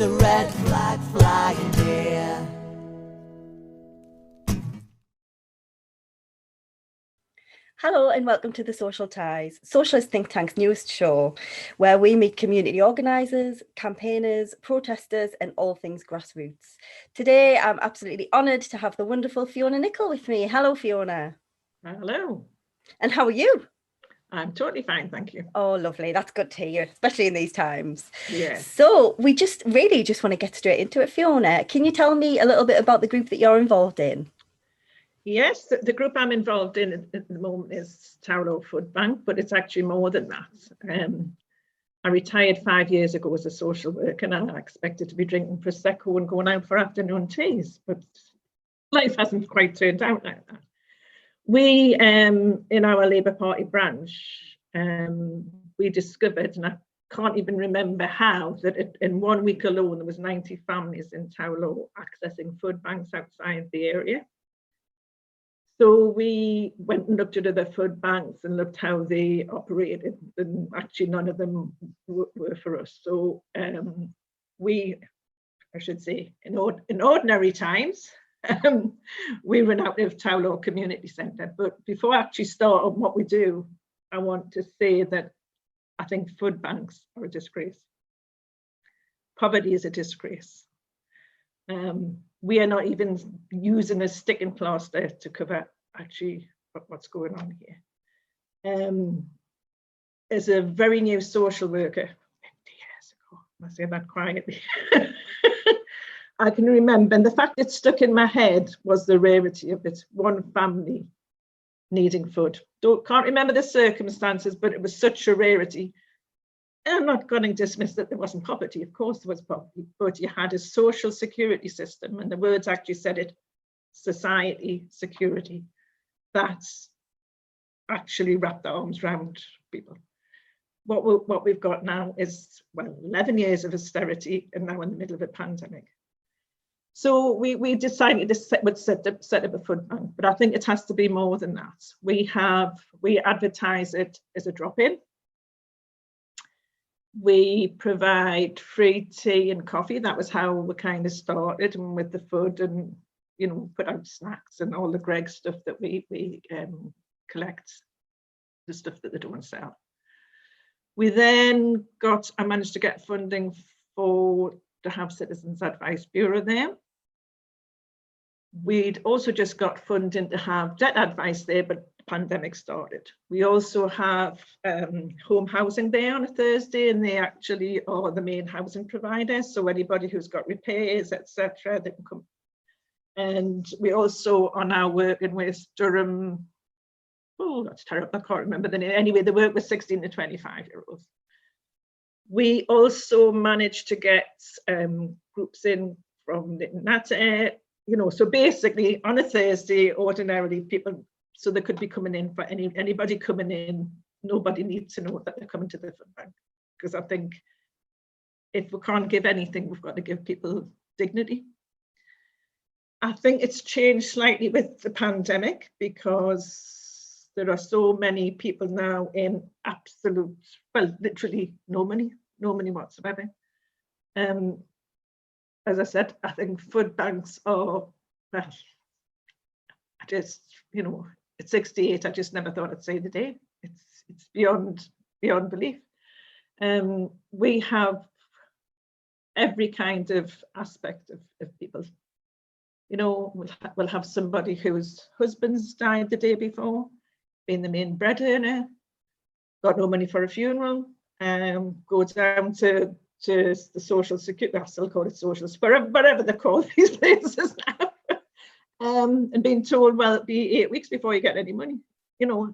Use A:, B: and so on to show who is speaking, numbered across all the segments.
A: a red flag flying here.
B: Hello and welcome to the Social Ties, Socialist Think Tank's newest show, where we meet community organisers, campaigners, protesters and all things grassroots. Today I'm absolutely honoured to have the wonderful Fiona Nicol with me. Hello Fiona.
C: Hello.
B: And how are you?
C: I'm totally fine, thank you.
B: Oh, lovely. That's good to hear, especially in these times.
C: Yeah.
B: So we just want to get straight into it, Fiona. Can you tell me a little bit about the group that you're involved in?
C: Yes, the group I'm involved in at the moment is Tow Law Foodbank, but it's actually more than that. I retired 5 years ago as a social worker, and I expected to be drinking Prosecco and going out for afternoon teas, but life hasn't quite turned out like that. We, in our Labour Party branch, we discovered, and I can't even remember how, that in 1 week alone there was 90 families in Tow Law accessing food banks outside the area. So we went and looked at other food banks and looked how they operated, and actually none of them were for us. So we, I should say, in ordinary times, we run out of Tow Law Community Centre. But before I actually start on what we do, I want to say that I think food banks are a disgrace. Poverty is a disgrace. We are not even using a sticking plaster to cover actually what's going on here. As a very new social worker, 50 years ago, I say that quietly, I can remember, and the fact it stuck in my head was the rarity of it. One family needing food. Can't remember the circumstances, but it was such a rarity. I'm not going to dismiss that there wasn't poverty. Of course there was poverty, but you had a social security system, and the words actually said it, society, security, that's actually wrapped their arms around people. What we've got now is, well, 11 years of austerity and now in the middle of a pandemic. So we decided to set up a food bank, but I think it has to be more than that. We advertise it as a drop-in. We provide free tea and coffee. That was how we kind of started, and with the food, and you know, put out snacks and all the Greg stuff that we collect, the stuff that they don't sell. We then I managed to get funding to have Citizens Advice Bureau there. We'd also just got funding to have debt advice there, but the pandemic started. We also have home housing there on a Thursday, and they actually are the main housing provider. So anybody who's got repairs, etc., they can come. And we also are now working with Durham. Oh, that's terrible. I can't remember the name. Anyway, they work with 16 to 25-year-olds. We also managed to get groups in from the Natter, you know, so basically on a Thursday, ordinarily people, so they could be coming in for anybody coming in. Nobody needs to know that they're coming to the food bank, because I think if we can't give anything, we've got to give people dignity. I think it's changed slightly with the pandemic, because there are so many people now in absolute, well, literally no money whatsoever. As I said, I think food banks are, well, I just, you know, at 68, I just never thought I'd say the day. It's beyond belief. We have every kind of aspect of people. You know, we'll have somebody whose husband's died the day before, being the main bread earner, got no money for a funeral, go down to the social security, I still call it social, whatever they call these places now, and being told, well, it'll be 8 weeks before you get any money, you know.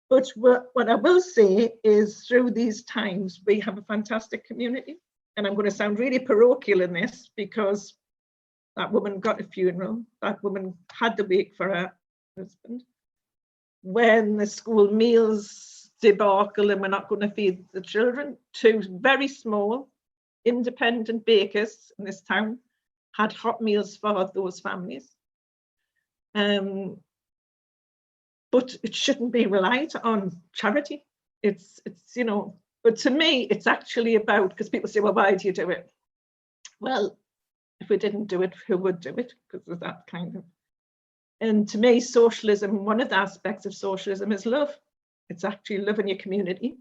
C: But what I will say is, through these times, we have a fantastic community. And I'm going to sound really parochial in this, because that woman got a funeral, that woman had to wait for her husband. When the school meals debacle and we're not going to feed the children, 2 very small independent bakers in this town had hot meals for those families. But it shouldn't be relied on charity. It's you know, but to me, it's actually about, because people say, well, why do you do it? well, if we didn't do it, who would do it? Because of that kind of. And to me, socialism, one of the aspects of socialism is love. It's actually loving your community,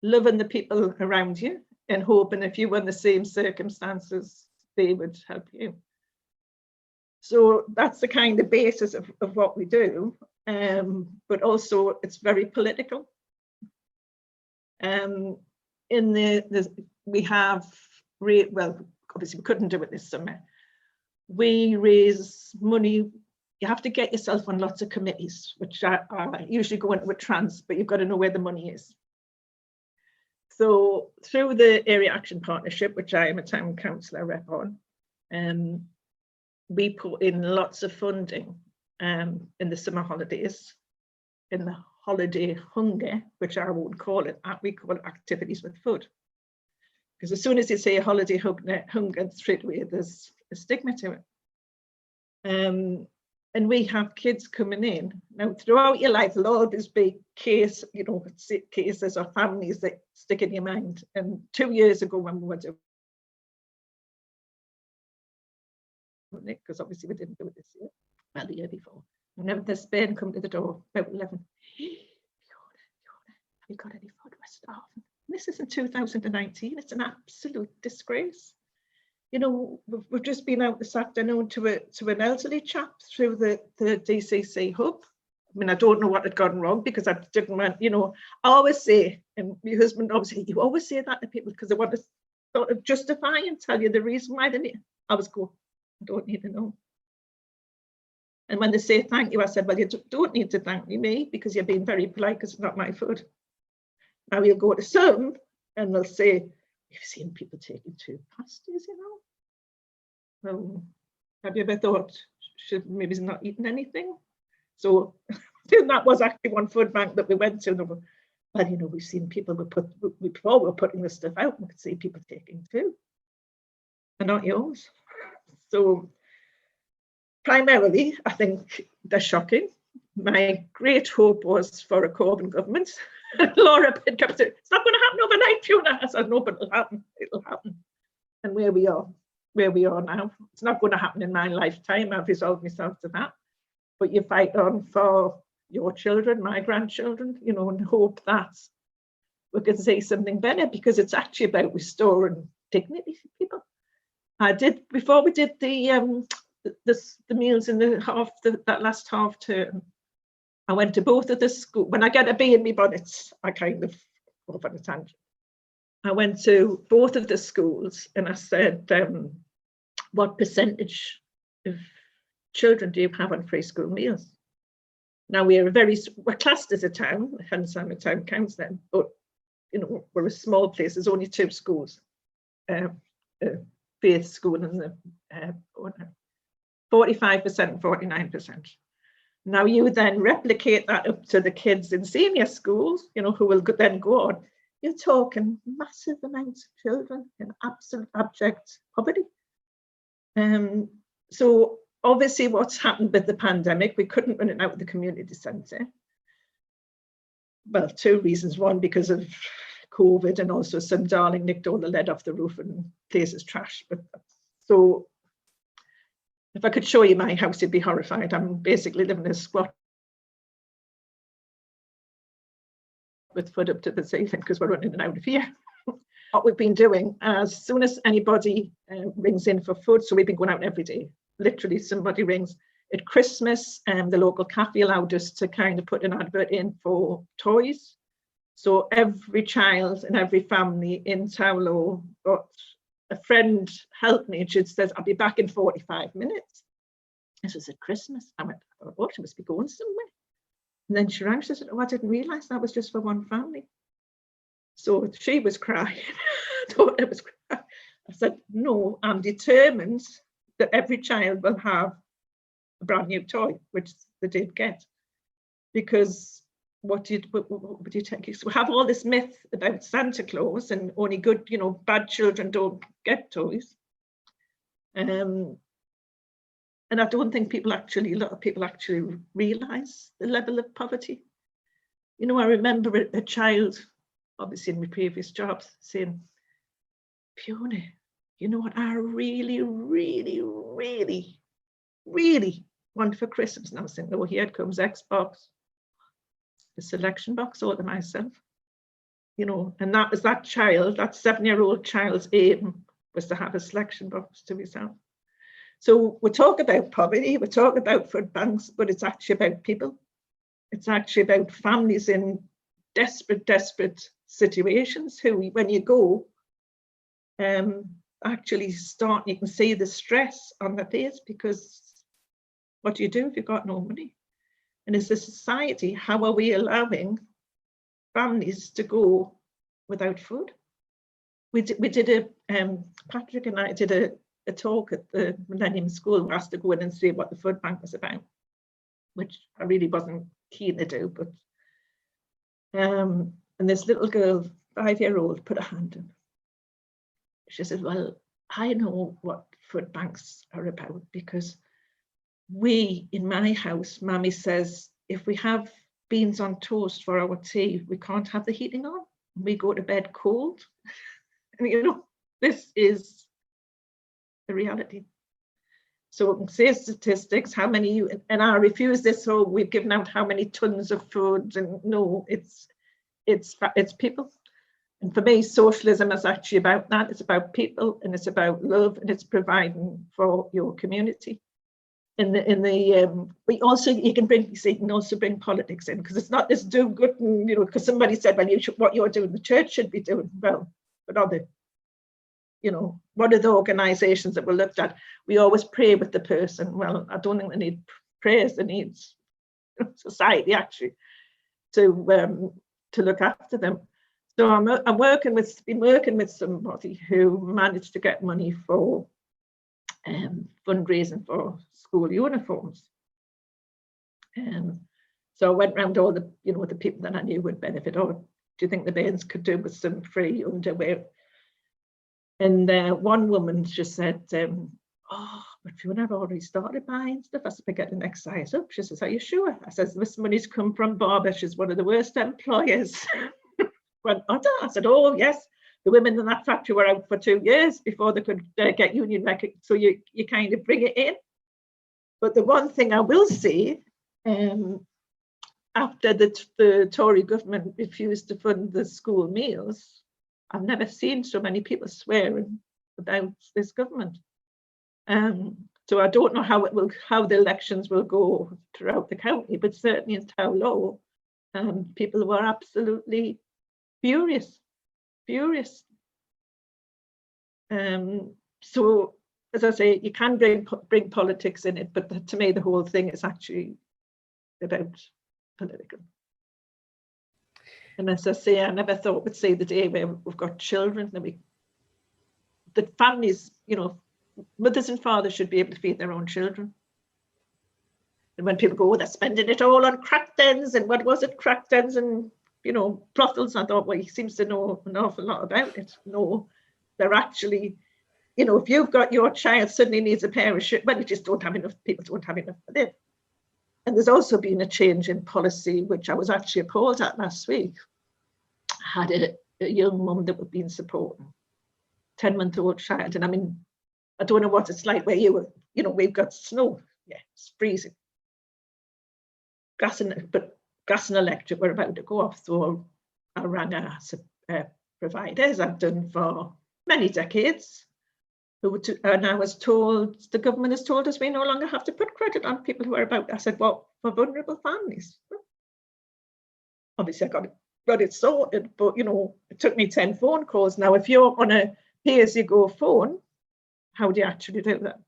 C: loving the people around you, and hoping if you were in the same circumstances, they would help you. So that's the kind of basis of what we do. But also it's very political. In we have, well, obviously we couldn't do it this summer. We raise money. You have to get yourself on lots of committees, which are usually go into with trans, but you've got to know where the money is. So through the Area Action Partnership, which I am a town councillor rep on, we put in lots of funding in the summer holidays, in the holiday hunger, which I won't call it, we call it activities with food. Because as soon as you say holiday hunger, straight away there's a stigma to it. And we have kids coming in. Now, throughout your life, there'll always be cases or families that stick in your mind. And 2 years ago when we were doing it, because obviously we didn't do it this year, well, the year before. Whenever the Spain come to the door, about 11, Fiona, have you got any food? We're starving. This is in 2019. It's an absolute disgrace. You know, we've just been out this afternoon to an elderly chap through the DCC hub. I mean, I don't know what had gone wrong because I didn't want, you know, I always say, and my husband obviously, you always say that to people because they want to sort of justify and tell you the reason why they need. I was going, I don't need to know. And when they say thank you, I said, well, you don't need to thank me because you're being very polite because it's not my food. Now you'll go to some and they'll say, you've seen people taking 2 pasties, you know. Well, have you ever thought, should maybe he's not eating anything? So that was actually one food bank that we went to. And well, you know, we've seen people, before we were putting this stuff out, we could see people taking 2. And not yours. So primarily, I think they're shocking. My great hope was for a Corbyn government. Laura kept saying, it's not going to happen overnight, Fiona. I said, no, but it'll happen. It'll happen. And where we are now. It's not going to happen in my lifetime. I've resolved myself to that. But you fight on for your children, my grandchildren, you know, and hope that we can say something better because it's actually about restoring dignity for people. I did, before we did the meals in that last half term, I went to both of the schools. When I get a bee in my bonnet, I kind of go off on a tangent. I went to both of the schools and I said, what percentage of children do you have on free school meals? Now we're classed as a town, hence I'm a town councillor, but you know, we're a small place, there's only 2 schools, Faith School and the 45% and 49%. Now you then replicate that up to the kids in senior schools, you know, who will then go on. You're talking massive amounts of children in absolute abject poverty. So obviously what's happened with the pandemic, we couldn't run it out of the community centre. Well, 2 reasons. One, because of COVID, and also some darling nicked all the lead off the roof and places trash. But so if I could show you my house, you'd be horrified. I'm basically living in a squat with foot up to the ceiling because we're running out of here. What we've been doing, as soon as anybody rings in for food, so we've been going out every day. Literally, somebody rings at Christmas, and the local cafe allowed us to kind of put an advert in for toys. So every child and every family in Tow Law got a friend helped me, and she says, I'll be back in 45 minutes. This was at Christmas. I went, oh, she must be going somewhere. And then she rang, she said, oh, I didn't realise that was just for one family. So she was crying. I thought it was crying. I said, no, I'm determined that every child will have a brand new toy, which they did get. Because what do you take? We have all this myth about Santa Claus and only good, you know, bad children don't get toys. And I don't think a lot of people actually realise the level of poverty. You know, I remember a child, obviously in my previous jobs, saying, Fiona, you know what I really, really, really, really want for Christmas? And I was thinking, oh, here comes Xbox, the selection box all to myself. You know, and that was that child, that 7-year-old child's aim was to have a selection box to himself. So we talk about poverty, we talk about food banks, but it's actually about people. It's actually about families in desperate, desperate situations who, when you go, actually start, you can see the stress on their face, because what do you do if you've got no money? And as a society, how are we allowing families to go without food? We did Patrick and I did a talk at the Millennium School. We asked to go in and see what the food bank was about, which I really wasn't keen to do, but and this little girl, 5-year-old, put a hand in. She said, well, I know what food banks are about, because we, in my house, Mammy says, if we have beans on toast for our tea, we can't have the heating on. We go to bed cold. And you know, this is the reality. So we can say statistics, how many, and I refuse this, so we've given out how many tons of food, and no, it's people. And for me, socialism is actually about that. It's about people, and it's about love, and it's providing for your community. We also, you can also bring politics in, because it's not this do good, and, you know, because somebody said, well, what you're doing, the church should be doing. Well, but are they? You know, what are the organisations that were looked at? We always pray with the person. Well, I don't think they need prayers. They need society actually to look after them. So I'm working with somebody who managed to get money for fundraising for school uniforms. So I went around all the, you know, the people that I knew would benefit. Oh, do you think the bairns could do with some free underwear? And one woman just said, oh, but Fiona, I've already started buying stuff. I said, I get the next size up. She says, are you sure? I says, this money's come from Barbara. She's one of the worst employers. Went, I said, oh, yes. The women in that factory were out for 2 years before they could get union recognition. So you kind of bring it in. But the one thing I will say, after the Tory government refused to fund the school meals, I've never seen so many people swearing about this government. So I don't know how the elections will go throughout the county, but certainly in Tow Law, people were absolutely furious. So as I say, you can bring politics in it, but to me the whole thing is actually about political. And as I say, I never thought we'd see the day where we've got children, that families, you know, mothers and fathers should be able to feed their own children. And when people go, oh, they're spending it all on crack dens, and what was it, crack dens and, you know, brothels, I thought, well, he seems to know an awful lot about it. No, they're actually, you know, if you've got your child suddenly needs a pair of shoes, well, you just don't have enough, people don't have enough for them. And there's also been a change in policy, which I was actually appalled at last week. I had a young mum that was being supporting 10-month-old child. And I mean, I don't know what it's like where you know, we've got snow. Yeah, it's freezing. Gas and electric were about to go off. So I rang our providers I've done for many decades. And I was told, the government has told us we no longer have to put credit on people who are about. I said, well, for vulnerable families. Obviously, I got it sorted, but, you know, it took me 10 phone calls. Now, if you're on a pay-as-you-go phone, how do you actually do that?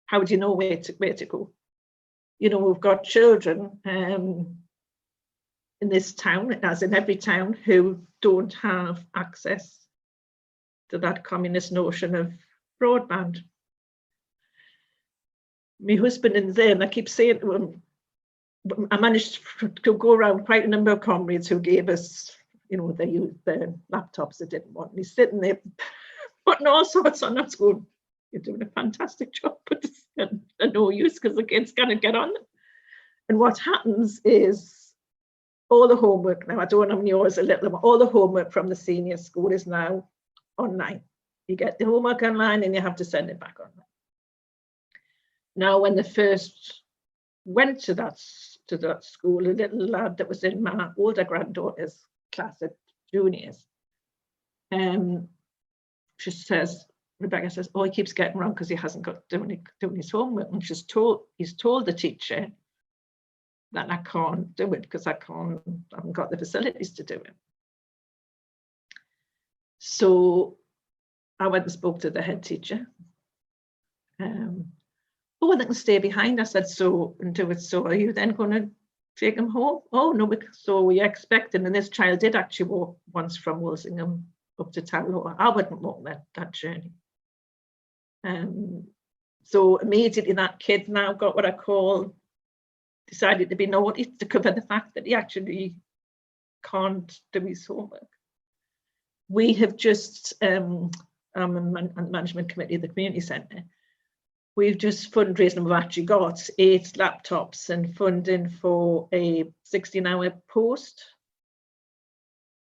C: How do you know where to go? You know, we've got children in this town, as in every town, who don't have access to that communist notion of broadband. My husband is there, and I keep saying to him, I managed to go around quite a number of comrades who gave us, you know, they used their laptops they didn't want. And he's sitting there putting all sorts on. That's going, you're doing a fantastic job, but it's no use because the kids can't get on them. And what happens is all the homework now, I don't know yours a little, all the homework from the senior school is now online. You get the homework online and you have to send it back online. Now, when they first went to that school, a little lad that was in my older granddaughter's class at juniors, she says, Rebecca says, oh, he keeps getting wrong because he hasn't got doing his homework. And he's told the teacher that I can't do it because I haven't got the facilities to do it. So I went and spoke to the head teacher. Oh, they can stay behind. I said, so, and do it. So are you then going to take him home? Oh, no. So we're expecting, and this child did actually walk once from Walsingham up to Tow Law. I wouldn't walk that journey. So immediately that kid now got what I call, decided to be naughty to cover the fact that he actually can't do his homework. We have just, on the management committee of the community centre, we've just fundraised and we've actually got 8 laptops and funding for a 16-hour post.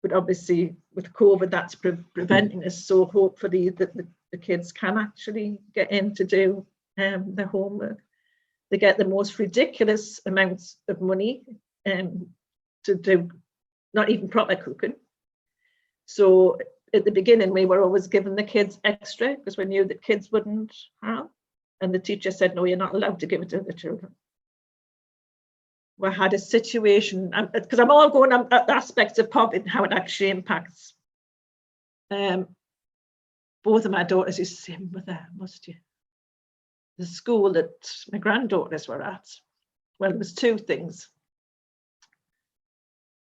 C: But obviously with COVID, that's preventing us. So hopefully the kids can actually get in to do their homework. They get the most ridiculous amounts of money to do not even proper cooking. So at the beginning, we were always giving the kids extra because we knew that kids wouldn't have. And the teacher said, no, you're not allowed to give it to the children. We had a situation, because I'm all going on aspects of poverty and how it actually impacts. Both of my daughters is same with her, must you? The school that my granddaughters were at, well, there was 2 things.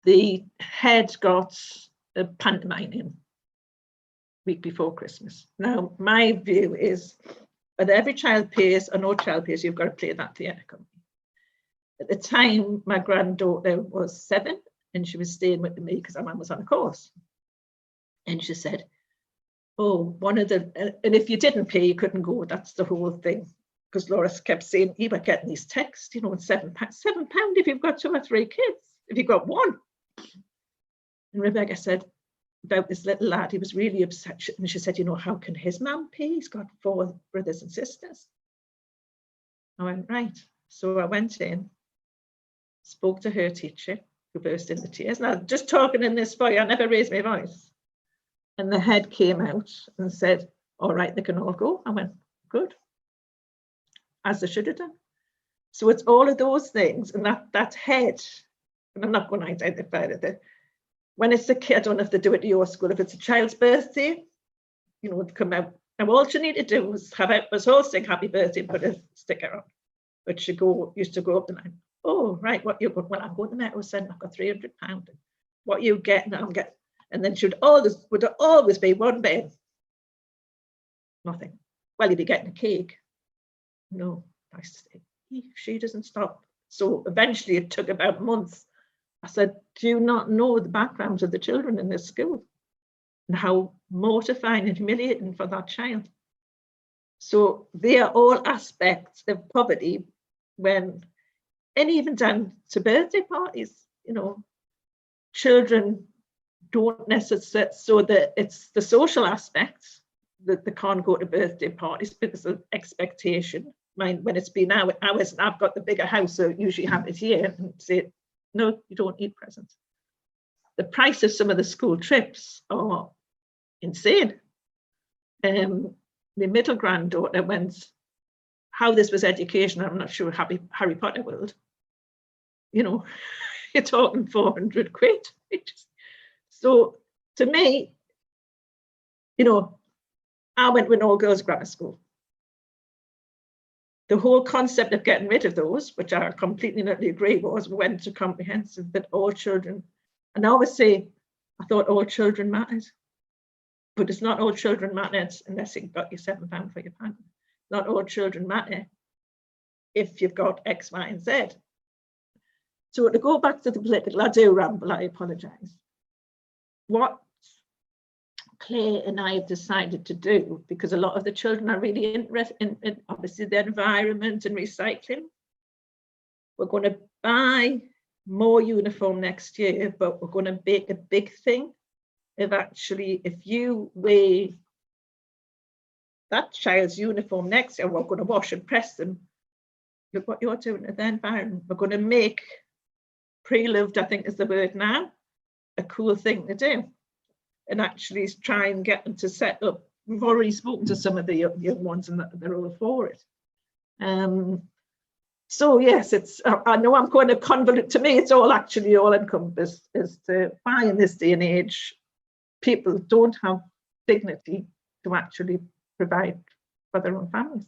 C: The head got a pantomime in week before Christmas. Now, my view is whether every child pays or no child pays, you've got to play that theatre company. At the time, my granddaughter was 7 and she was staying with me because her mum was on a course. And she said, oh, and if you didn't pay, you couldn't go. That's the whole thing. Because Laura kept saying, you were getting these texts, you know, and £7 if you've got 2 or 3 kids, if you've got 1. And Rebecca said about this little lad, he was really upset. And she said, you know, how can his mum pay? He's got 4 brothers and sisters. I went, right. So I went in, spoke to her teacher, who burst into tears. Now, just talking in this voice, I never raised my voice. And the head came out and said, all right, they can all go. I went, good. As they should have done. So it's all of those things, and that head, and I'm not going to identify it. When it's a kid, I don't know if they do it at your school, if it's a child's birthday, you know, come out. And all you need to do is have it was all sing happy birthday, put a sticker on. But she used to go up the line. Oh, right, what you got? Well, I'm going to Metro Centre, I've got £300. What you get now, I'm getting. And then would always be 1 bed. Nothing. Well, you'd be getting a cake. No, I said, she doesn't stop. So eventually it took about months. I said, do you not know the backgrounds of the children in this school and how mortifying and humiliating for that child? So they are all aspects of poverty and even down to birthday parties, you know, children don't necessarily, so that it's the social aspects that they can't go to birthday parties because of expectation. When it's been hours and I've got the bigger house, so usually have it here and say, no, you don't need presents. The price of some of the school trips are insane. My middle granddaughter went, how this was education, I'm not sure, Harry Potter world. You know, you're talking 400 quid. So to me, you know, I went to an all-girls grammar school. The whole concept of getting rid of those, which I completely not agree, was we went to comprehensive, that all children, and I always say, I thought all children mattered, but it's not all children mattered unless you've got your £7 for your partner. Not all children matter if you've got X, Y, and Z. So to go back to the political, I do ramble, I apologise. What Claire and I have decided to do, because a lot of the children are really interested in obviously the environment and recycling. We're going to buy more uniform next year, but we're going to make a big thing of actually, if you weigh that child's uniform next year, we're going to wash and press them. Look what you're doing to the environment. We're going to make pre-loved, I think is the word now, a cool thing to do. And actually try and get them to set up. We've already spoken to some of the young ones and they're all for it. So yes, it's, I know I'm going to convolute, to me, it's all actually all encompassed as to why in this day and age, people don't have dignity to actually provide for their own families.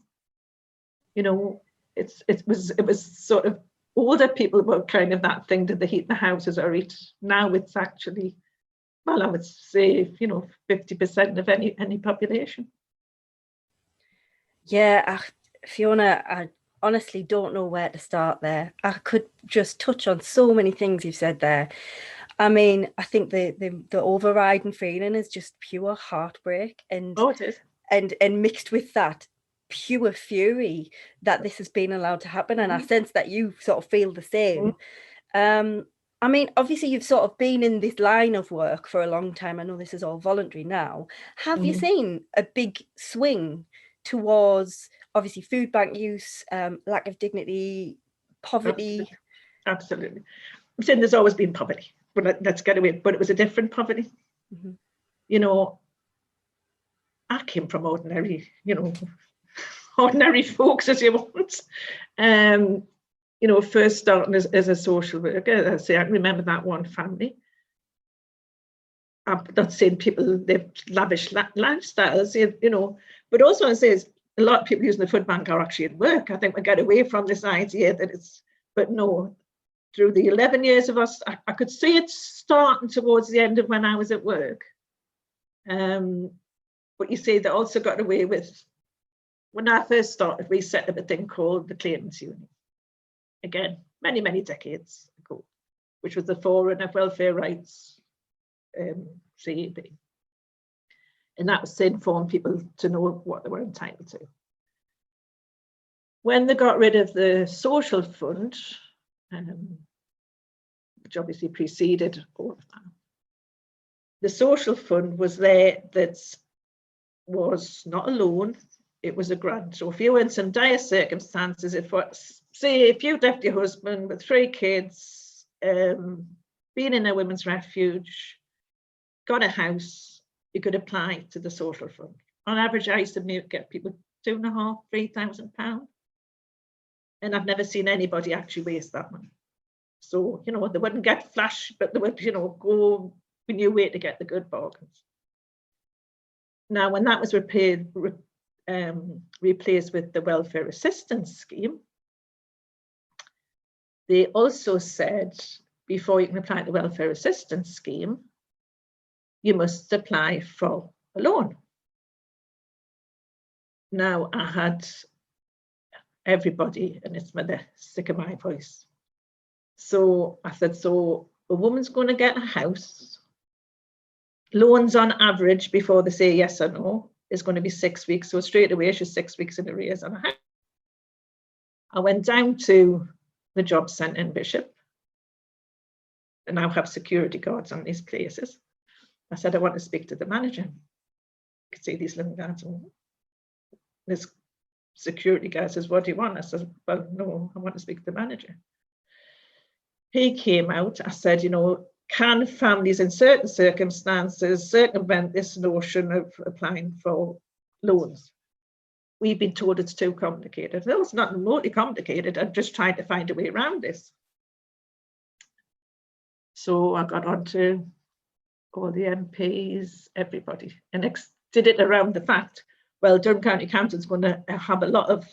C: You know, it was sort of older people were kind of that thing, did they heat the houses or eat? Now it's actually, well, I would say, you know, 50% of any population.
B: Yeah, Fiona, I honestly don't know where to start there. I could just touch on so many things you've said there. I mean, I think the overriding feeling is just pure heartbreak, and
C: Oh, it is.
B: And mixed with that, pure fury that this has been allowed to happen. And I sense that you sort of feel the same. I mean, obviously you've sort of been in this line of work for a long time. I know this is all voluntary now. Have you seen a big swing towards obviously food bank use, lack of dignity, poverty?
C: Absolutely. I'm saying there's always been poverty, but let's get away. But it was a different poverty. You know, I came from ordinary, you know, ordinary folks, as you want. You know, first starting as a social worker, I say I remember that one family. I'm not saying people live lavish lifestyles, you know, but also I say is a lot of people using the food bank are actually at work. I think we get away from this idea that it's, but no, through the 11 years of us, I could see it starting towards the end of when I was at work. But you see, they also got away with, when I first started, we set up a thing called the Claimants Union. Again, many, many decades ago, which was the Forerunner of Welfare Rights, CAB. And that was to inform people to know what they were entitled to. When they got rid of the social fund, which obviously preceded all of that, the social fund was there, that was not a loan, it was a grant. So if you were in some dire circumstances, say if you left your husband with 3 kids, being in a women's refuge, got a house, you could apply to the social fund. On average, I used to get people £2,500 to £3,000. And I've never seen anybody actually waste that money. So, you know, they wouldn't get flash, but they would, you know, go, we knew where to get the good bargains. Now, when that was replaced with the welfare assistance scheme, they also said, before you can apply to the welfare assistance scheme, you must apply for a loan. Now, I had everybody, and it's the sick of my voice. So I said, so a woman's going to get a house. Loans on average, before they say yes or no, is going to be 6 weeks. So straight away, she's 6 weeks in arrears on a house. I went down to the job centre in Bishop, and now have security guards on these places. I said, I want to speak to the manager. You can see these little guards. This security guy says, what do you want? I said, well, no, I want to speak to the manager. He came out. I said, you know, can families in certain circumstances circumvent this notion of applying for loans? We've been told it's too complicated. No, it's not remotely complicated. I'm just trying to find a way around this. So I got on to all the MPs, everybody, and did it around the fact, well, Durham County Council is going to have a lot of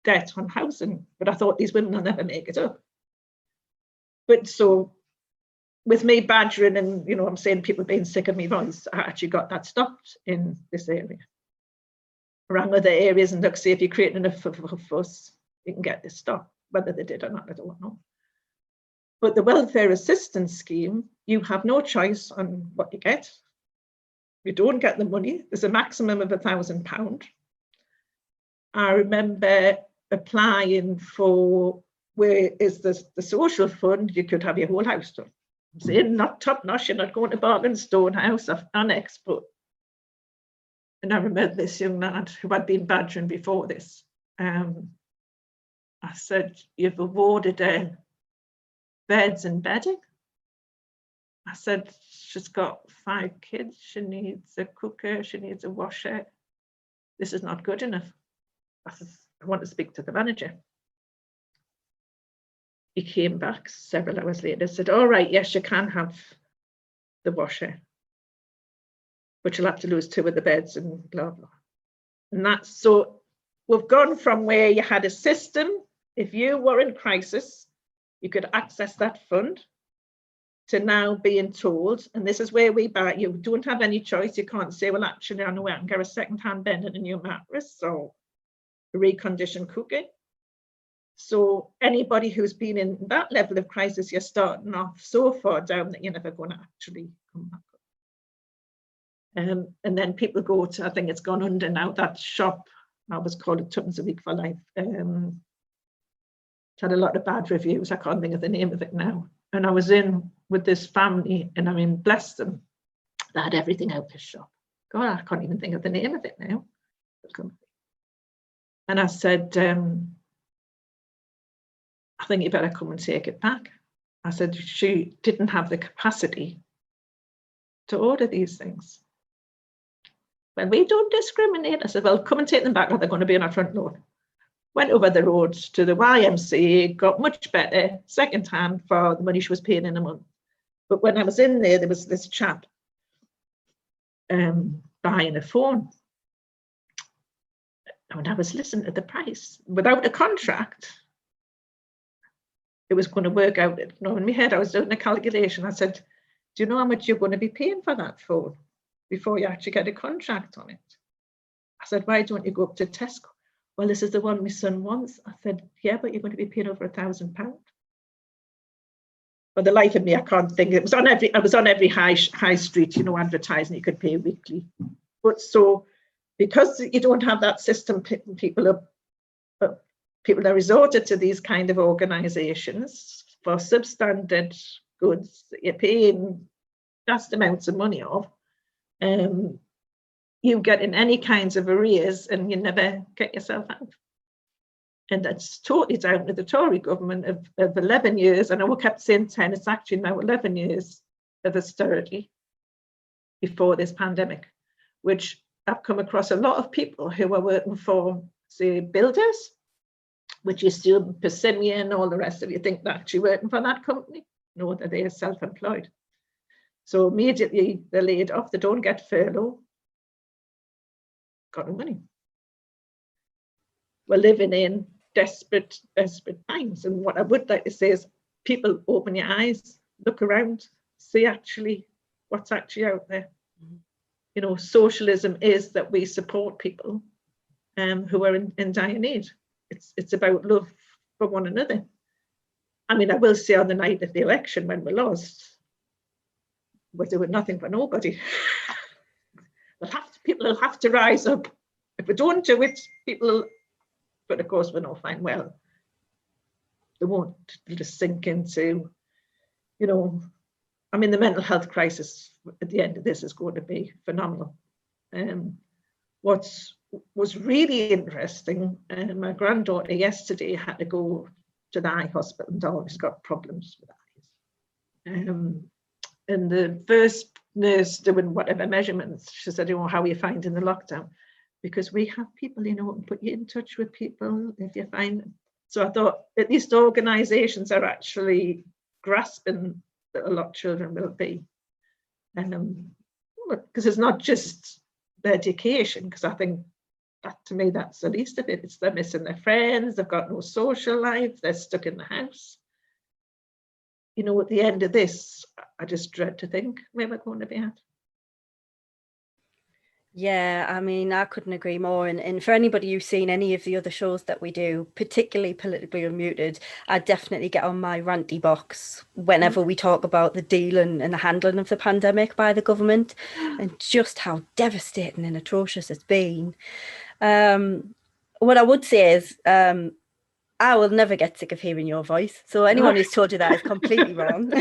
C: debt on housing, but I thought these women will never make it up. But so with me badgering and, you know, I'm saying people being sick of my voice, I actually got that stopped in this area. Around other areas, and look, see if you're creating enough of a fuss, you can get this stopped. Whether they did or not, I don't know. But the welfare assistance scheme, you have no choice on what you get. You don't get the money. There's a maximum of £1,000. I remember applying for, where is the social fund, you could have your whole house done. I'm saying not top notch, you're not going to Bargain Stone House or Annex, but And I remember this young lad who had been badgering before this. I said, "You've awarded beds and bedding." I said, "She's got 5 kids. She needs a cooker. She needs a washer. This is not good enough." I said, "I want to speak to the manager." He came back several hours later and said, "All right, yes, you can have the washer, but you'll have to lose 2 of the beds," and blah, blah. And that's, so we've gone from where you had a system, if you were in crisis, you could access that fund, to now being told, and this is where we buy, you don't have any choice. You can't say, "Well, actually, I know I can get a second-hand bed and a new mattress or a reconditioned cooker." So anybody who's been in that level of crisis, you're starting off so far down that you're never going to actually come back up. And then people go to, I think it's gone under now, that shop, I was called it Tuppence a week for life. It had a lot of bad reviews. I can't think of the name of it now. And I was in with this family, and I mean, bless them, they had everything out this shop. God, I can't even think of the name of it now. And I said, "I think you better come and take it back." I said, "She didn't have the capacity to order these things." "Well, we don't discriminate." I said, "Well, come and take them back, or they're going to be on our front lawn." Went over the road to the YMCA, got much better second hand for the money she was paying in a month. But when I was in there, there was this chap buying a phone. And I was listening to the price without a contract. It was going to work out. You know, in my head, I was doing a calculation. I said, "Do you know how much you're going to be paying for that phone before you actually get a contract on it?" I said, "Why don't you go up to Tesco?" "Well, this is the one my son wants." I said, "Yeah, but you're going to be paying over £1,000. For the life of me, I can't think. It was on every. I was on every high street, you know, advertising. You could pay weekly. But so, because you don't have that system, people are resorted to these kind of organisations for substandard goods that you're paying vast amounts of money of. You get in any kinds of arrears and you never get yourself out. And that's totally down to the Tory government of 11 years, and I kept saying 10, it's actually now 11 years of austerity before this pandemic, which I've come across a lot of people who are working for, say, builders, which you assume Persimmon and all the rest of you think they're actually working for that company. No, that they are self-employed. So immediately they're laid off, they don't get furlough, got no money. We're living in desperate times. And what I would like to say is, people, open your eyes, look around, see actually what's actually out there. You know, socialism is that we support people who are in dire need. It's about love for one another. I mean, I will say on the night of the election when we lost, we're doing nothing for nobody. People will have to rise up. If we don't do it, people, but of course we know fine well, they won't. They'll just sink into, you know, I mean, the mental health crisis at the end of this is going to be phenomenal. What was really interesting, my granddaughter yesterday had to go to the eye hospital, and always got problems with eyes. And the first nurse doing whatever measurements, she said, "Oh, how are you finding the lockdown?" Because we have people, you know, and put you in touch with people if you find. So I thought at least organisations are actually grasping that a lot of children will be. Because it's not just the education, because I think that, to me, that's the least of it. It's they're missing their friends, they've got no social life, they're stuck in the house. You know, at the end of this, I just dread to think where we're going to be at.
B: Yeah, I mean, I couldn't agree more. And for anybody who's seen any of the other shows that we do, particularly Politically Unmuted, I definitely get on my ranty box whenever we talk about the deal and the handling of the pandemic by the government and just how devastating and atrocious it's been. What I would say is, I will never get sick of hearing your voice. So anyone who's told you that is completely wrong.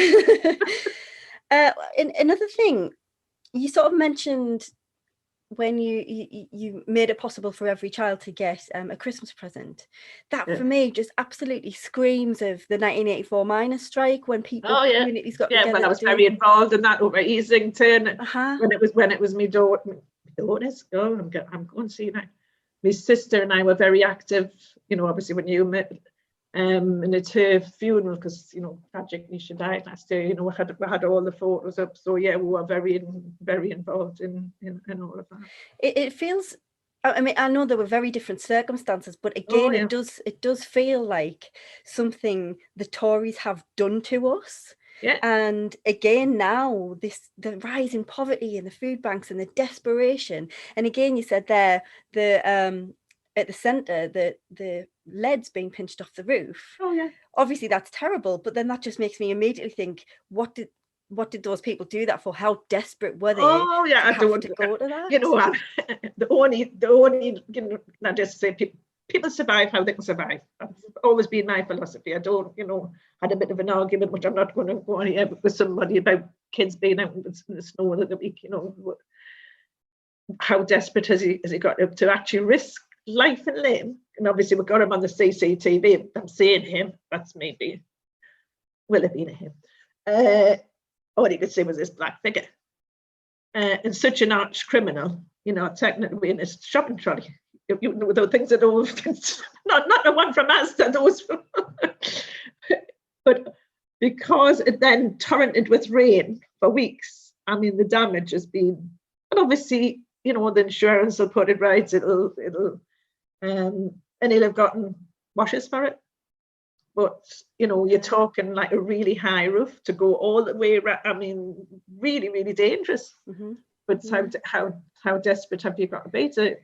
B: Another thing, you sort of mentioned when you made it possible for every child to get a Christmas present, that for me just absolutely screams of the 1984 miners' strike, when communities got together.
C: When I was very involved in that over Easington,
B: Uh-huh.
C: when it was my daughters. Oh, I'm going to see now. My sister and I were very active. Obviously when you met. And it's her funeral, because tragically she died last year. We had all the photos up, so yeah, we were very involved in all of that.
B: It feels, I mean, I know there were very different circumstances, but again, it does feel like something the Tories have done to us.
C: Yeah.
B: And again, now the rise in poverty and the food banks and the desperation. And again, you said there at the centre, the lead's being pinched off the roof.
C: Oh yeah.
B: Obviously that's terrible, but then that just makes me immediately think, what did those people do that for? How desperate were they?
C: Oh yeah,
B: I don't want to go to that.
C: The only I just say people survive how they can survive. That's always been my philosophy. I don't, had a bit of an argument, which I'm not going to go on here, with somebody about kids being out in the snow the other week. How desperate has he got to actually risk life and limb? And obviously we've got him on the CCTV. I'm saying him, that's maybe, will have been a him. All you could see was this black figure. And such an arch criminal, technically in a shopping trolley. The things that all, not the one from Asda, those. But because it then torrented with rain for weeks, I mean, the damage has been, and obviously, the insurance will put it right. And he'll have gotten washes for it. But you're talking like a really high roof to go all the way around. I mean, really, really dangerous.
B: Mm-hmm.
C: But how desperate have you got to be to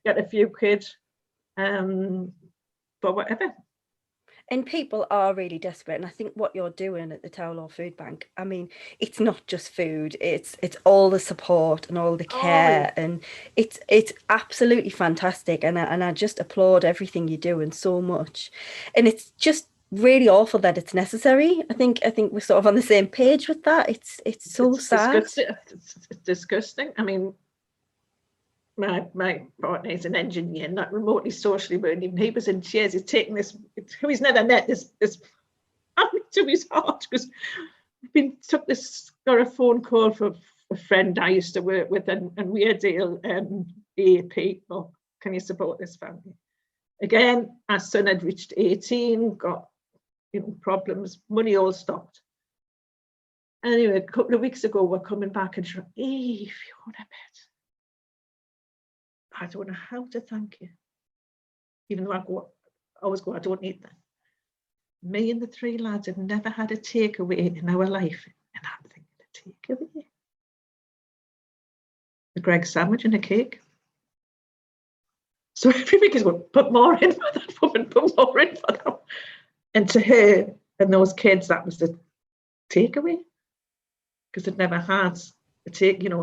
C: get a few kids, for whatever.
B: And people are really desperate. And I think what you're doing at the Tow Law Foodbank, I mean, it's not just food, it's all the support and all the care. And it's absolutely fantastic. And I just applaud everything you're doing so much. And it's just really awful that it's necessary. I think we're sort of on the same page with that. It's so sad.
C: It's disgusting. I mean, my partner is an engineer, not remotely socially burning. He was in tears. He's taking this, who he's never met, this to his heart, because got a phone call from a friend I used to work with, and Weardale AP. Oh, can you support this family? Again, our son had reached 18, got problems, money all stopped. Anyway, a couple of weeks ago, we're coming back and she's like, hey, Fiona, I don't know how to thank you. Even though I always go, I don't need that. Me and the three lads had never had a takeaway in our life. And I'm thinking, a takeaway? A Greggs sandwich and a cake. So every week he's going, put more in for that woman, put more in for that. And to her and those kids, that was the takeaway. Because they'd never had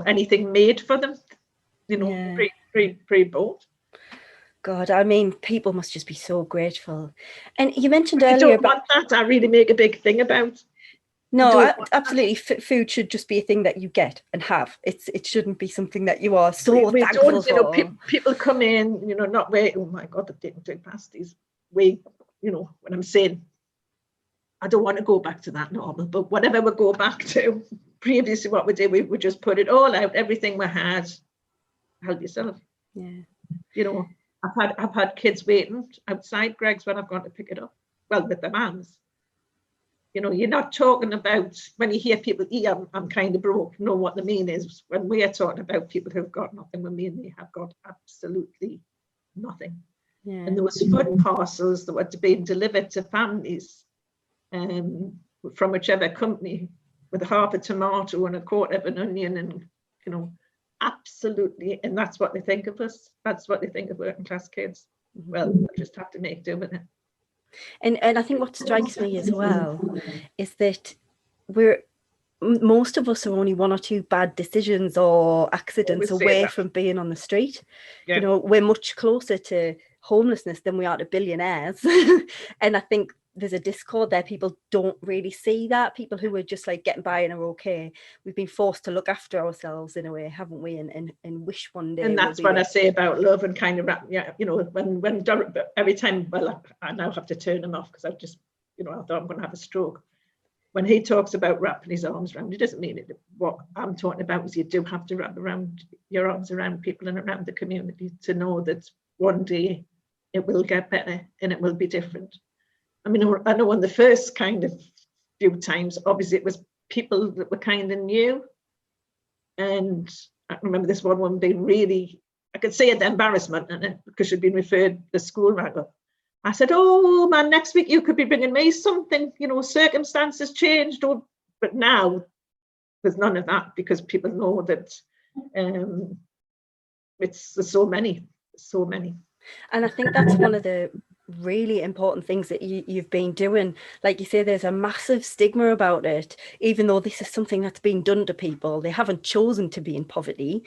C: anything made for them, pre-bought.
B: God, I mean, people must just be so grateful. And you mentioned
C: I
B: earlier
C: don't want that. I really make a big thing about.
B: No, absolutely. Food should just be a thing that you get and have. It shouldn't be something that you are so thankful for.
C: People come in, not wait. Oh my God, they didn't do pasties. When I'm saying, I don't want to go back to that normal, but whatever we go back to, previously what we did, we would just put it all out, everything we had. Help yourself.
B: Yeah.
C: I've had kids waiting outside Greggs when I've gone to pick it up. Well, with their mums. You're not talking about, when you hear people, I'm kind of broke, know what they mean is, when we are talking about people who've got nothing, we mean they have got absolutely nothing.
B: Yeah.
C: And there was food parcels that were being delivered to families from whichever company, with half a tomato and a quarter of an onion, and absolutely, and that's what they think of us. That's what they think of working class kids. Well, we just have to make do with it.
B: And I think what strikes me as well is that most of us are only one or two bad decisions or accidents away from being on the street. Yeah. We're much closer to homelessness than we are to billionaires. And I think there's a discord there. People don't really see that. People who are just like getting by and are okay. We've been forced to look after ourselves in a way, haven't we? And wish one day.
C: And that's what I say about love and kind of, yeah, you know, when every time, well, I now have to turn him off because I've just, you know, I thought I'm going to have a stroke. When he talks about wrapping his arms around, it doesn't mean it. What I'm talking about is you do have to wrap around your arms around people and around the community to know that one day it will get better and it will be different. I mean, I know on the first kind of few times, obviously it was people that were kind of new. And I remember this one woman being really, I could see the embarrassment in it because she'd been referred to the school rag up. I said, oh man, next week you could be bringing me something, you know, circumstances changed. But now there's none of that because people know that there's so many.
B: And I think that's one of the really important things that you've been doing. Like you say, there's a massive stigma about it, even though this is something that's been done to people. They haven't chosen to be in poverty.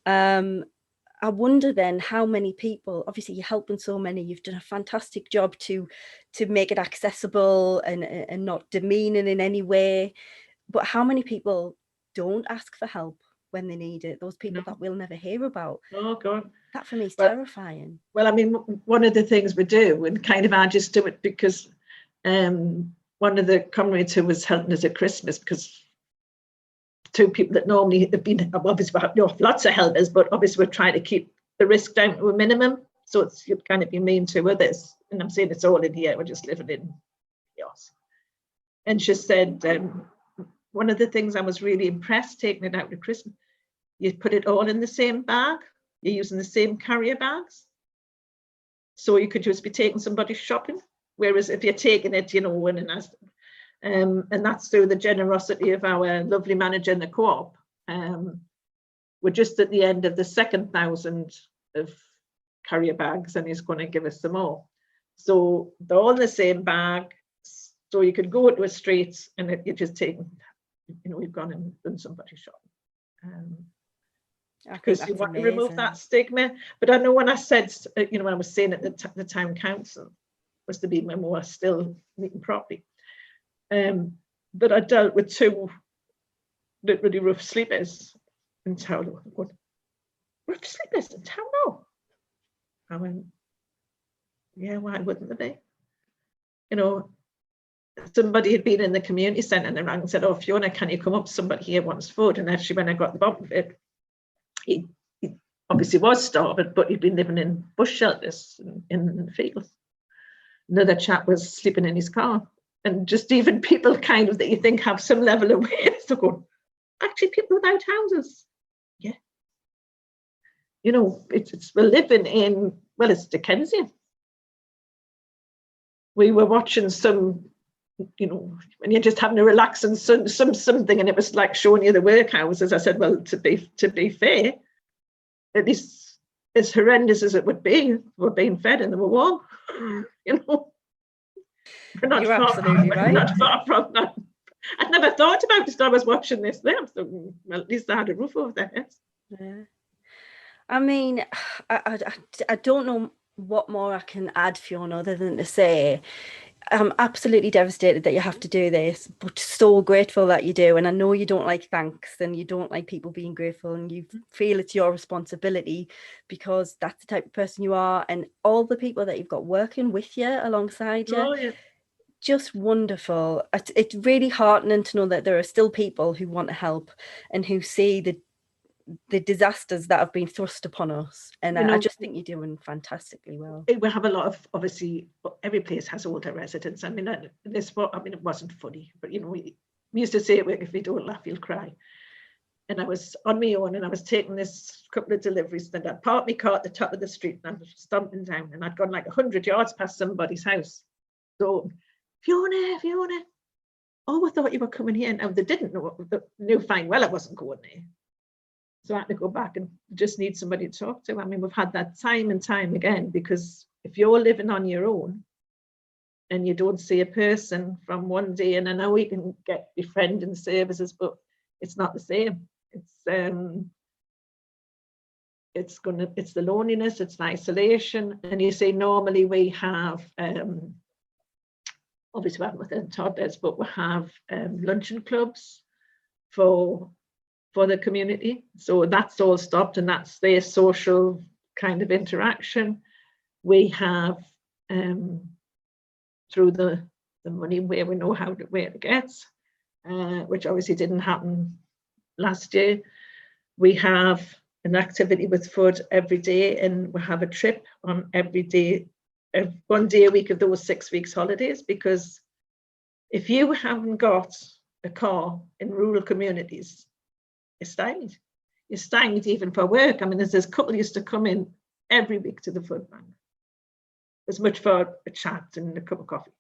B: I wonder then how many people, obviously you're helping so many, you've done a fantastic job to make it accessible and not demeaning in any way, but how many people don't ask for help when they need it? Those people that we'll never hear about.
C: Oh God.
B: That for me is terrifying.
C: Well, I mean, one of the things we do, and kind of I just do it because one of the comrades who was helping us at Christmas, because two people that normally have been, obviously we have lots of helpers, but obviously we're trying to keep the risk down to a minimum. So it's you'd kind of be mean to others. And I'm saying it's all in here, we're just living in chaos. And she said, one of the things I was really impressed taking it out to Christmas, you put it all in the same bag. You're using the same carrier bags. So you could just be taking somebody shopping. Whereas if you're taking it, you know, and that's through the generosity of our lovely manager in the co-op. We're just at the end of the second 1,000 of carrier bags and he's going to give us some more. So they're all in the same bag. So you could go to a street and you're just taking, you know, you've gone and done somebody's shopping. Because you want to remove that stigma. But I know when I said, you know, when I was saying at the town council, was to be when we were still meeting properly, that I dealt with two really rough sleepers in Tow Law. Rough sleepers in Tow Law? I went, yeah, why wouldn't there be? You know, somebody had been in the community centre and they rang and said, oh, Fiona, can you come up? Somebody here wants food. And actually, when I got the bottom of it, he obviously was starving, but he'd been living in bush shelters in the fields. Another chap was sleeping in his car. And just even people kind of that you think have some level of awareness to go, actually people without houses. Yeah. You know, we're living in, well, it's Dickensian. We were watching some, you know, when you're just having a relaxing something and it was like showing you the workhouses. I said, well, to be fair, at least as horrendous as it would be, we're being fed and they were warm. You know, we're not
B: You're absolutely right.
C: Not far from that. I'd never thought about it. I was watching this there. So, well, at least I had a roof over their heads.
B: Yeah. I mean, I don't know what more I can add, Fiona, other than to say I'm absolutely devastated that you have to do this, but so grateful that you do. And I know you don't like thanks and you don't like people being grateful and you feel it's your responsibility because that's the type of person you are, and all the people that you've got working with you alongside you.
C: Oh, yeah.
B: Just wonderful. It's really heartening to know that there are still people who want to help and who see the disasters that have been thrust upon us, and I just think you're doing fantastically well.
C: We have a lot of, obviously every place has older residents. I mean, it wasn't funny, but you know, we used to say if you don't laugh you'll cry. And I was on my own and I was taking this couple of deliveries and I'd parked my car at the top of the street and I was stomping down and I'd gone like 100 yards past somebody's house. So Fiona, oh, I thought you were coming here. Now they didn't know, they knew fine well I wasn't going there. So I had to go back and just need somebody to talk to. I mean, we've had that time and time again, because if you're living on your own and you don't see a person from one day, and I know we can get befriending services, but it's not the same. It's the loneliness, it's the isolation. And you say normally we have obviously we haven't within toddlers, but we have luncheon clubs for the community. So that's all stopped, and that's their social kind of interaction. We have through the money where we know where to get, which obviously didn't happen last year. We have an activity with food every day, and we have a trip on every day, 1 day a week of those 6 weeks holidays, because if you haven't got a car in rural communities, you're stymied. You're stymied even for work. I mean, there's this couple used to come in every week to the food bank, as much for a chat and a cup of coffee.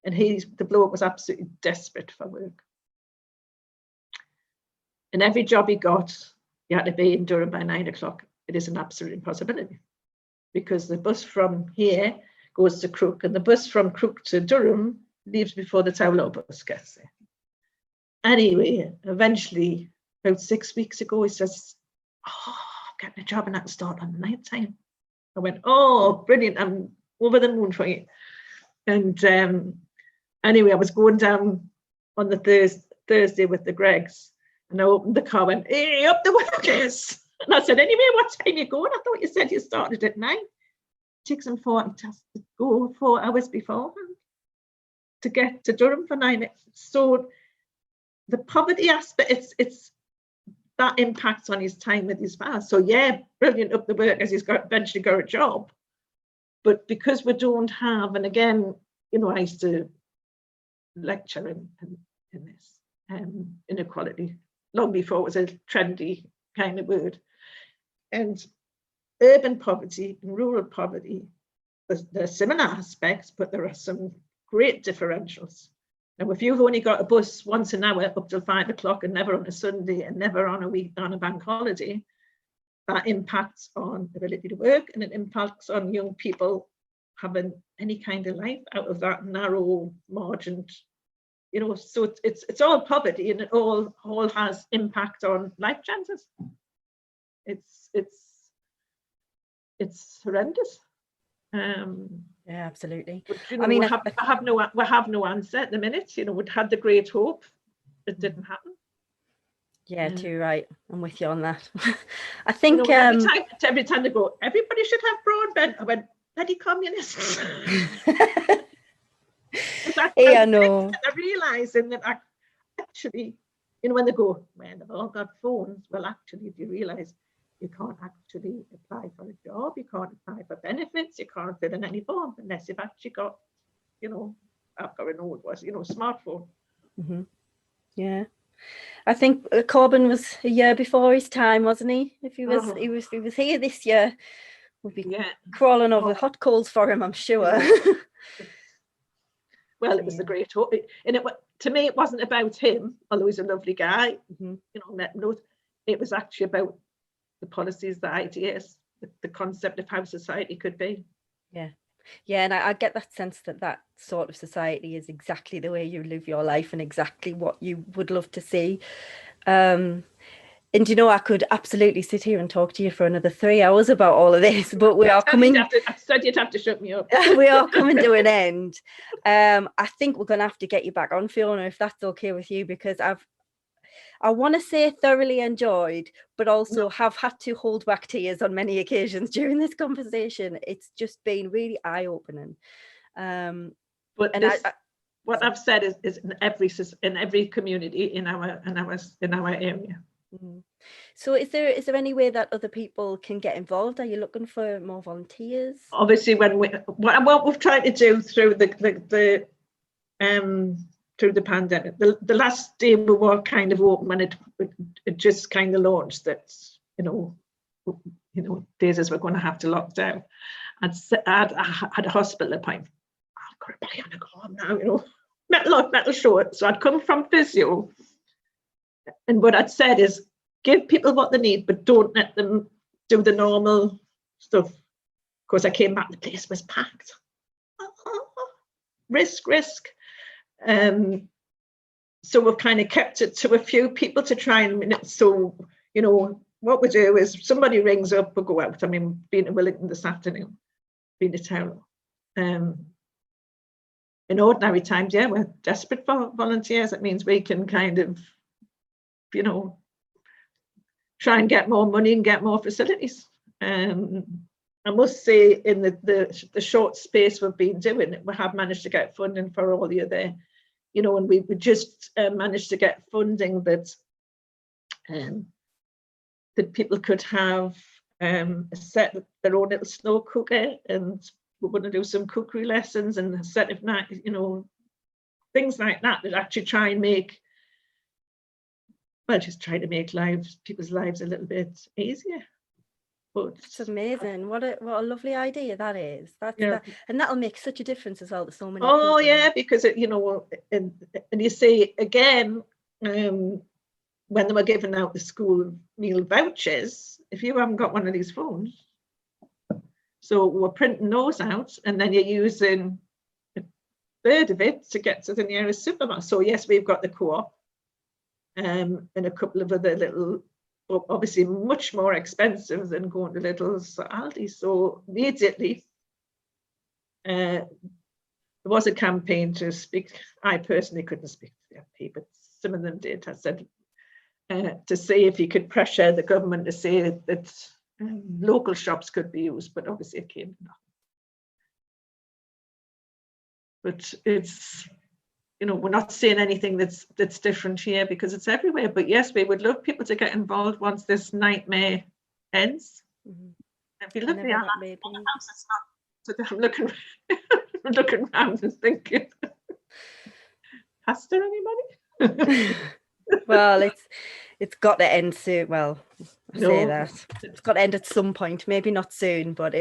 C: And the bloke was absolutely desperate for work. And every job he got, you had to be in Durham by 9 o'clock. It is an absolute impossibility, because the bus from here goes to Crook, and the bus from Crook to Durham leaves before the Tow Law bus gets there. Anyway, eventually, about 6 weeks ago, he says, "Oh, I'm getting a job and I can start on the night time." I went, "Oh, brilliant, I'm over the moon for you." And anyway, I was going down on the Thursday with the Gregs, and I opened the car and went, "Hey, up the workers." And I said, "Anyway, what time are you going? I thought you said you started at 9. It takes them 40 to go 4 hours beforehand to get to Durham for 9. So the poverty aspect, it's that impacts on his time with his family. So yeah, brilliant up the workers, he's eventually got a job. But because we don't have, and again, you know, I used to lecture in this inequality long before it was a trendy kind of word. And urban poverty and rural poverty, there are similar aspects, but there are some great differentials. Now, if you've only got a bus once an hour up till 5 o'clock and never on a Sunday and never on a bank holiday, that impacts on ability to work, and it impacts on young people having any kind of life out of that narrow margined, you know. So it's all poverty, and it all has impact on life chances. It's horrendous.
B: Yeah, absolutely.
C: But, you know,
B: I mean,
C: we have no answer at the minute. You know, we'd had the great hope, it didn't happen.
B: Yeah, too right. I'm with you on that. I think,
C: you know, every time they go, everybody should have broadband. I went, bloody communists.
B: Yeah, I know.
C: They're realising that actually, you know, when they go, "Man, they've all got phones." Well, actually, if you realise, you can't actually apply for a job, you can't apply for benefits, you can't fill in any form unless you've actually got, you know, I've got an old one, you know, smartphone.
B: Mm-hmm. Yeah. I think Corbyn was a year before his time, wasn't he? If he was here this year, we'd be crawling over hot coals for him, I'm sure.
C: Well, it was the great hope, and to me, it wasn't about him, although he's a lovely guy. You know, it was actually about the policies, the ideas, the concept of how society could be.
B: Yeah, and I get that sense that sort of society is exactly the way you live your life and exactly what you would love to see. And you know, I could absolutely sit here and talk to you for another 3 hours about all of this, but we are coming.
C: I said you'd have to shut me up.
B: We are coming to an end. I think we're going to have to get you back on, Fiona, if that's okay with you, because I want to say thoroughly enjoyed, but also have had to hold back tears on many occasions during this conversation. It's just been really eye-opening.
C: But what I've said is in every community in our area.
B: So is there any way that other people can get involved? Are you looking for more volunteers?
C: Obviously, what we've tried to do through through the pandemic, the last day we were kind of open when it just kind of launched that, you know, days as we're going to have to lock down. I had a hospital appointment. I've got to play on a arm now, you know, metal short. So I'd come from physio, and what I'd said is give people what they need, but don't let them do the normal stuff. Of course, I came back, the place was packed. Risk. So we've kind of kept it to a few people to try and, so, you know, what we do is somebody rings up, we'll go out. I mean, been to Wellington this afternoon, been to town. in ordinary times, yeah, we're desperate for volunteers. It means we can kind of, you know, try and get more money and get more facilities. I must say, in the short space we've been doing it, we have managed to get funding for all the other, you know, and we just managed to get funding that that people could have set their own little slow cooker, and we're going to do some cookery lessons and a set of night, you know, things like that that actually try and make, well, just try to make people's lives a little bit easier. But
B: it's amazing. What a lovely idea that is.
C: Yeah.
B: And that'll make such a difference as well to so many
C: oh
B: people.
C: yeah, because it, you know, and you see again, when they were giving out the school meal vouchers, if you haven't got one of these phones, so we're printing those out, and then you're using a third of it to get to the nearest supermarket. So yes, we've got the Co-op, and a couple of other little, obviously much more expensive than going to Lidl's or Aldi. So immediately there was a campaign to speak. I personally couldn't speak to the FP, but some of them did. I said to see if you could pressure the government to say that local shops could be used, but obviously it came to nothing. But it's, you know, we're not saying anything that's different here because it's everywhere. But yes, we would love people to get involved once this nightmare ends.
B: Mhm.
C: If you look at the house,
B: Maybe.
C: it's not. So I'm looking, I'm looking around and thinking, has there anybody?
B: Well, it's got to end soon. Well, I say
C: No.
B: that it's got to end at some point. Maybe not soon, but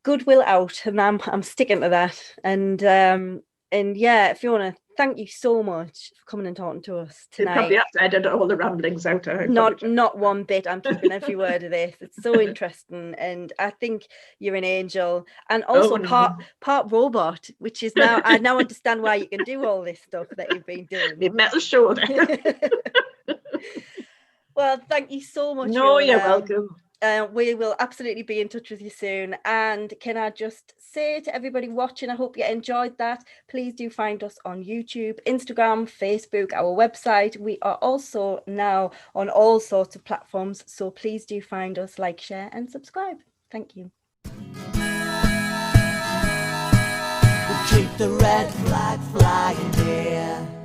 B: goodwill out, and I'm sticking to that. And yeah, Fiona, thank you so much for coming and talking to us
C: You
B: tonight.
C: probably have to edit all the ramblings out.
B: Not one bit. I'm keeping every word of this. It's so interesting, and I think you're an angel, and also
C: no.
B: part robot, which is now I now understand why you can do all this stuff that you've been doing.
C: My metal shoulder.
B: Well, thank you so much.
C: No,
B: Fiona.
C: you're welcome.
B: We will absolutely be in touch with you soon. And can I just say to everybody watching, I hope you enjoyed that. Please do find us on YouTube, Instagram, Facebook, our website. We are also now on all sorts of platforms. So please do find us, like, share and subscribe. Thank you.
A: Keep the red flag flying here.